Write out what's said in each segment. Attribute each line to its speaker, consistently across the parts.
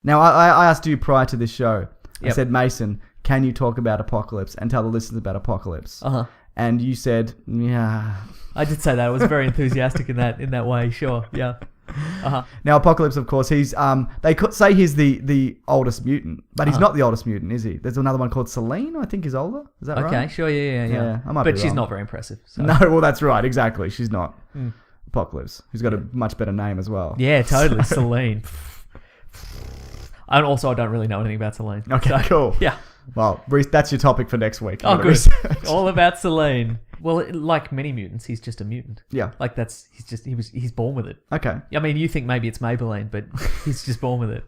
Speaker 1: Now, I asked you prior to this show.
Speaker 2: Yep.
Speaker 1: I said, Mason, can you talk about Apocalypse and tell the listeners about Apocalypse?
Speaker 2: Uh-huh.
Speaker 1: And you said, yeah.
Speaker 2: I did say that. I was very enthusiastic in that way. Sure. Yeah. Uh-huh.
Speaker 1: Now, Apocalypse, of course, he's they say he's the oldest mutant, but he's not the oldest mutant, is he? There's another one called Selene, I think, is older. Is that right?
Speaker 2: Okay. Sure. Yeah.
Speaker 1: I might be
Speaker 2: But she's
Speaker 1: wrong.
Speaker 2: not very impressive. So.
Speaker 1: No, well, that's right. Exactly. She's not. Apocalypse, who's got a much better name as well.
Speaker 2: Yeah, totally. Selene. And also, I don't really know anything about Selene.
Speaker 1: Okay,
Speaker 2: So,
Speaker 1: cool.
Speaker 2: Yeah.
Speaker 1: Well, Reese, that's your topic for next week.
Speaker 2: Oh,
Speaker 1: I'm gonna
Speaker 2: good.
Speaker 1: research.
Speaker 2: All about Selene. Well, like many mutants, he's just a mutant.
Speaker 1: Yeah.
Speaker 2: Like he's born with it.
Speaker 1: Okay.
Speaker 2: I mean, you think maybe it's Maybelline, but he's just born with it.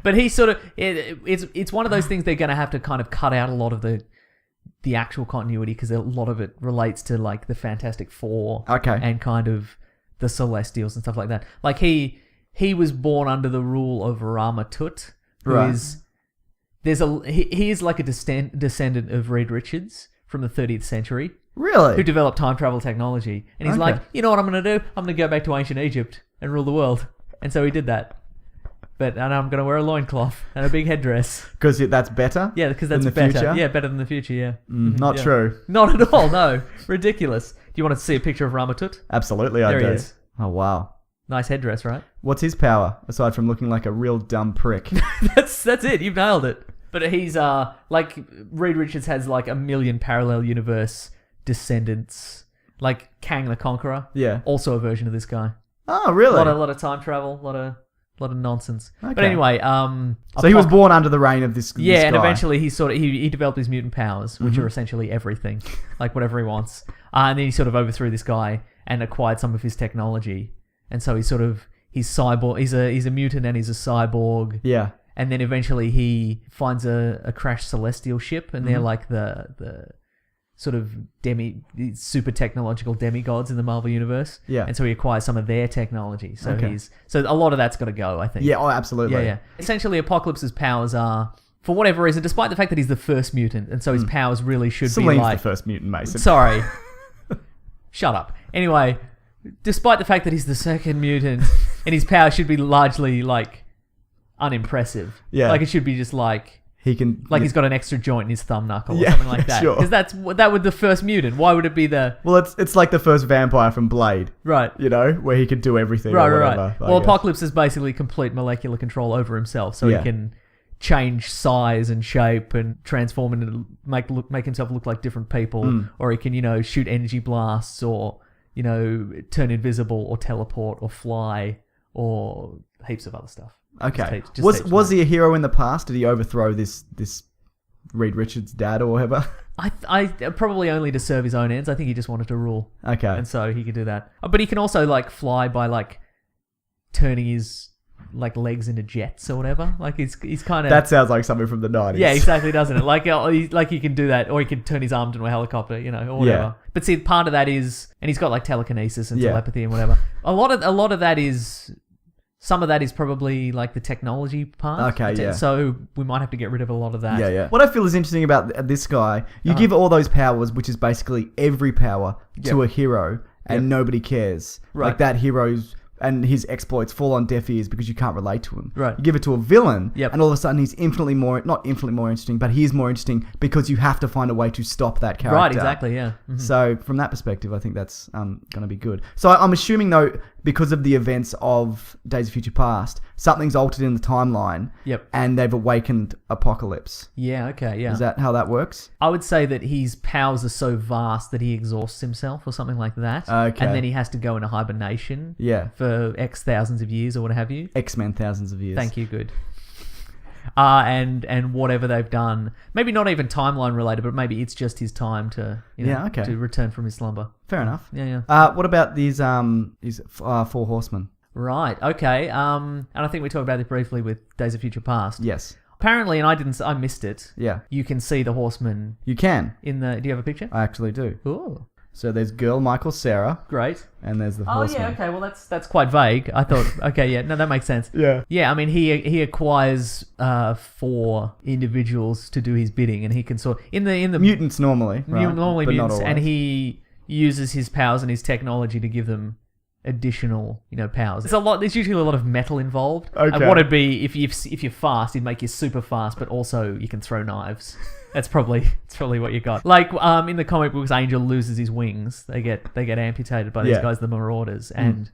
Speaker 2: But he's sort of it's one of those things they're going to have to kind of cut out a lot of the actual continuity because a lot of it relates to like the Fantastic Four.
Speaker 1: Okay.
Speaker 2: And kind of the Celestials and stuff like that. Like he was born under the rule of Rama Tut, who
Speaker 1: Right.
Speaker 2: is he is like a descendant of Reed Richards from the 30th century.
Speaker 1: Really?
Speaker 2: Who developed time travel technology. And he's
Speaker 1: Okay.
Speaker 2: like, you know what I'm going to do? I'm going to go back to ancient Egypt and rule the world. And so he did that. And I'm going to wear a loincloth and a big headdress.
Speaker 1: Because that's better?
Speaker 2: Yeah, because that's
Speaker 1: Than the
Speaker 2: better.
Speaker 1: future?
Speaker 2: Yeah, better than the future, yeah.
Speaker 1: Not
Speaker 2: Yeah.
Speaker 1: true.
Speaker 2: Not at all, no. Ridiculous. Do you want to see a picture of Ramatut?
Speaker 1: Absolutely, I
Speaker 2: There
Speaker 1: do.
Speaker 2: he is.
Speaker 1: Oh, wow.
Speaker 2: Nice headdress, right?
Speaker 1: What's his power, aside from looking like a real dumb prick?
Speaker 2: That's it. You've nailed it. But he's, like, Reed Richards has, like, a million parallel universe descendants. Like Kang the Conqueror.
Speaker 1: Yeah.
Speaker 2: Also a version of this guy.
Speaker 1: Oh, really?
Speaker 2: A lot of time travel, a lot of nonsense.
Speaker 1: Okay.
Speaker 2: But anyway,
Speaker 1: so he was born under the reign of this
Speaker 2: yeah,
Speaker 1: this
Speaker 2: and
Speaker 1: guy.
Speaker 2: eventually he developed his mutant powers, which are essentially everything, like whatever he wants. And then he sort of overthrew this guy and acquired some of his technology. And so he's cyborg. He's a mutant and he's a cyborg.
Speaker 1: Yeah.
Speaker 2: And then eventually he finds a crashed celestial ship, and they're like the sort of super technological demigods in the Marvel universe.
Speaker 1: Yeah.
Speaker 2: And so he acquires some of their technology. So
Speaker 1: Okay.
Speaker 2: so a lot of that's got to go, I think.
Speaker 1: Yeah, oh, absolutely.
Speaker 2: Yeah. Essentially, Apocalypse's powers are, for whatever reason, despite the fact that he's the first mutant, and so his powers really should
Speaker 1: Selene's
Speaker 2: be like...
Speaker 1: the first mutant, Mason.
Speaker 2: Sorry. Shut up. Anyway, despite the fact that he's the second mutant, and his powers should be largely, like, unimpressive.
Speaker 1: Yeah.
Speaker 2: Like, it should be just like...
Speaker 1: He can...
Speaker 2: Like he's got an extra joint in his thumb knuckle or
Speaker 1: Yeah,
Speaker 2: something like that.
Speaker 1: sure.
Speaker 2: Because that would the first mutant. Why would it be the...
Speaker 1: Well, it's like the first vampire from Blade.
Speaker 2: Right.
Speaker 1: You know, where he could do everything
Speaker 2: Right.
Speaker 1: or whatever. I
Speaker 2: Well,
Speaker 1: guess.
Speaker 2: Apocalypse is basically complete molecular control over himself, so
Speaker 1: Yeah.
Speaker 2: he can change size and shape and transform and make himself look like different people, or he can, shoot energy blasts, or turn invisible, or teleport, or fly, or heaps of other stuff.
Speaker 1: Okay.
Speaker 2: Just heaps
Speaker 1: Was
Speaker 2: more.
Speaker 1: he a hero in the past? Did he overthrow this Reed Richards' dad or whatever?
Speaker 2: I probably only to serve his own ends. I think he just wanted to rule.
Speaker 1: Okay.
Speaker 2: And so he could do that. But he can also like fly by like turning his like legs into jets or whatever. Like he's kind of...
Speaker 1: That sounds like something from the 90s.
Speaker 2: Yeah, exactly, doesn't it? Like he can do that, or he can turn his arms into a helicopter, or whatever.
Speaker 1: Yeah.
Speaker 2: But see, part of that is, and he's got like telekinesis and
Speaker 1: Yeah.
Speaker 2: telepathy and whatever. A lot of that is... Some of that is probably like the technology part.
Speaker 1: Okay, yeah.
Speaker 2: So we might have to get rid of a lot of that.
Speaker 1: Yeah. What I feel is interesting about this guy, you give all those powers, which is basically every power, to a hero, and nobody cares.
Speaker 2: Right.
Speaker 1: Like that hero's and his exploits fall on deaf ears because you can't relate to him.
Speaker 2: Right.
Speaker 1: You give it to a villain,
Speaker 2: Yep.
Speaker 1: and all of a sudden he's not infinitely more interesting, but he is more interesting because you have to find a way to stop that character.
Speaker 2: Right, exactly, yeah. Mhm.
Speaker 1: So from that perspective, I think that's going to be good. So I'm assuming, though, because of the events of Days of Future Past, something's altered in the timeline.
Speaker 2: Yep.
Speaker 1: And they've awakened Apocalypse.
Speaker 2: Yeah, okay, yeah.
Speaker 1: Is that how that works?
Speaker 2: I would say that his powers are so vast that he exhausts himself or something like that.
Speaker 1: Okay.
Speaker 2: And then he has to go into hibernation
Speaker 1: Yeah.
Speaker 2: for X thousands of years or what have you.
Speaker 1: X-Men thousands of years.
Speaker 2: Thank you, good. And whatever they've done, maybe not even timeline related, but maybe it's just his time to to return from his slumber.
Speaker 1: Fair enough.
Speaker 2: Yeah.
Speaker 1: What about these Four Horsemen?
Speaker 2: Right. Okay. And I think we talked about it briefly with Days of Future Past.
Speaker 1: Yes.
Speaker 2: Apparently, and I missed it.
Speaker 1: Yeah.
Speaker 2: You can see the horsemen
Speaker 1: You can.
Speaker 2: in the... Do you have a picture?
Speaker 1: I actually do.
Speaker 2: Ooh.
Speaker 1: So there's Girl, Michael, Sarah,
Speaker 2: Great.
Speaker 1: and there's the
Speaker 2: Oh,
Speaker 1: Horsemen.
Speaker 2: yeah, okay. Well, that's quite vague. I thought... Okay, yeah. No, that makes sense.
Speaker 1: Yeah.
Speaker 2: Yeah, I mean, he acquires 4 individuals to do his bidding, and he can sort... In the
Speaker 1: Mutants normally. Right?
Speaker 2: normally
Speaker 1: but not
Speaker 2: mutants, and
Speaker 1: always.
Speaker 2: he uses his powers and his technology to give them additional, powers. There's usually a lot of metal involved.
Speaker 1: Okay.
Speaker 2: And what it'd be if you're fast, it'd make you super fast, but also you can throw knives. That's probably what you got. Like in the comic books, Angel loses his wings. They get amputated by these guys, the Marauders, and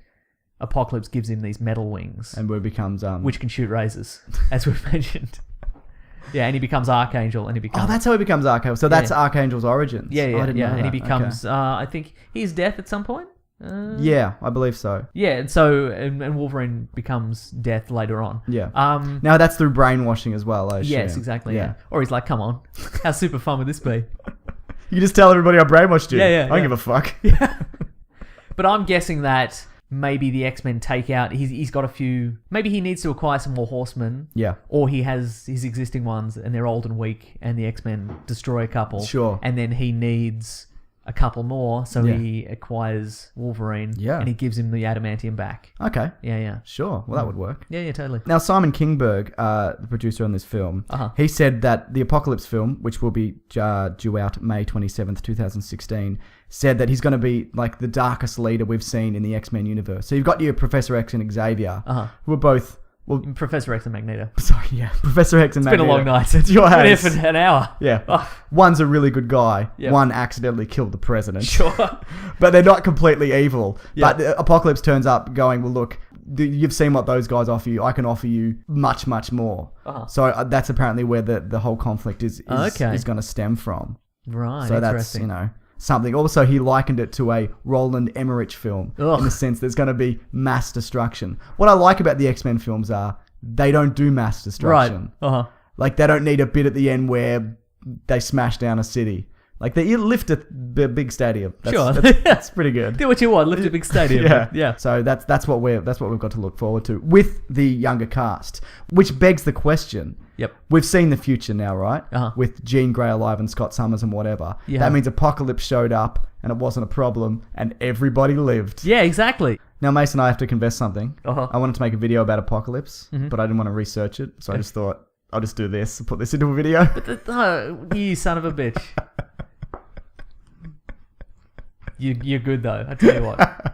Speaker 2: Apocalypse gives him these metal wings,
Speaker 1: And where it becomes
Speaker 2: which can shoot razors, as we've mentioned. Yeah, and he becomes Archangel, and he becomes.
Speaker 1: Oh, that's how he becomes Archangel. So that's Archangel's origins.
Speaker 2: Yeah,
Speaker 1: I didn't know
Speaker 2: and he
Speaker 1: that.
Speaker 2: becomes.
Speaker 1: Okay.
Speaker 2: I think he's Death at some point.
Speaker 1: Yeah, I believe so.
Speaker 2: Yeah, and so and Wolverine becomes Death later on.
Speaker 1: Yeah.
Speaker 2: Um.
Speaker 1: Now that's through brainwashing as well. I assume.
Speaker 2: Yes, exactly. Yeah. Or he's like, come on, how super fun would this be?
Speaker 1: You just tell everybody I brainwashed you.
Speaker 2: Yeah,
Speaker 1: I don't give a fuck.
Speaker 2: Yeah. But I'm guessing that maybe the X-Men take out. He's got a few. Maybe he needs to acquire some more Horsemen.
Speaker 1: Yeah.
Speaker 2: Or he has his existing ones and they're old and weak, and the X-Men destroy a couple.
Speaker 1: Sure.
Speaker 2: And then he needs a couple more, so
Speaker 1: Yeah.
Speaker 2: he acquires Wolverine.
Speaker 1: Yeah.
Speaker 2: And he gives him the adamantium back.
Speaker 1: Okay.
Speaker 2: Yeah.
Speaker 1: Sure. Well, that would work.
Speaker 2: Yeah, totally.
Speaker 1: Now, Simon Kingberg, the producer on this film, he said that the Apocalypse film, which will be due out May 27th, 2016, said that he's going to be like the darkest leader we've seen in the X-Men universe. So you've got your Professor X and Xavier, who are both... Well,
Speaker 2: Professor X and Magneto.
Speaker 1: sorry, yeah. Professor X and
Speaker 2: It's been a
Speaker 1: Magneto.
Speaker 2: long night. It's
Speaker 1: your
Speaker 2: been here
Speaker 1: house.
Speaker 2: for an hour.
Speaker 1: Yeah.
Speaker 2: Oh.
Speaker 1: One's a really good guy.
Speaker 2: Yep.
Speaker 1: One accidentally killed the president.
Speaker 2: Sure.
Speaker 1: But they're not completely evil.
Speaker 2: Yeah.
Speaker 1: But the Apocalypse turns up going, well, look, you've seen what those guys offer you. I can offer you much, much more. So that's apparently where the whole conflict is going to stem from.
Speaker 2: Right.
Speaker 1: So that's, something. Also, he likened it to a Roland Emmerich film in the sense there's going to be mass destruction. What I like about the X-Men films are they don't do mass destruction.
Speaker 2: Right.
Speaker 1: Like, they don't need a bit at the end where they smash down a city. Like, you lift a big stadium. That's pretty good.
Speaker 2: Do what you want. Lift a big stadium. Yeah.
Speaker 1: So that's what we've got to look forward to with the younger cast, which begs the question.
Speaker 2: Yep.
Speaker 1: We've seen the future now, right?
Speaker 2: With
Speaker 1: Jean Grey alive and Scott Summers and whatever.
Speaker 2: Yeah.
Speaker 1: That means Apocalypse showed up and it wasn't a problem and everybody lived.
Speaker 2: Yeah, exactly.
Speaker 1: Now, Mason, I have to confess something.
Speaker 2: Uh-huh.
Speaker 1: I wanted to make a video about Apocalypse, but I didn't want to research it, so I just thought I'll just do this, put this into a video.
Speaker 2: You son of a bitch. You're good though. I tell you what.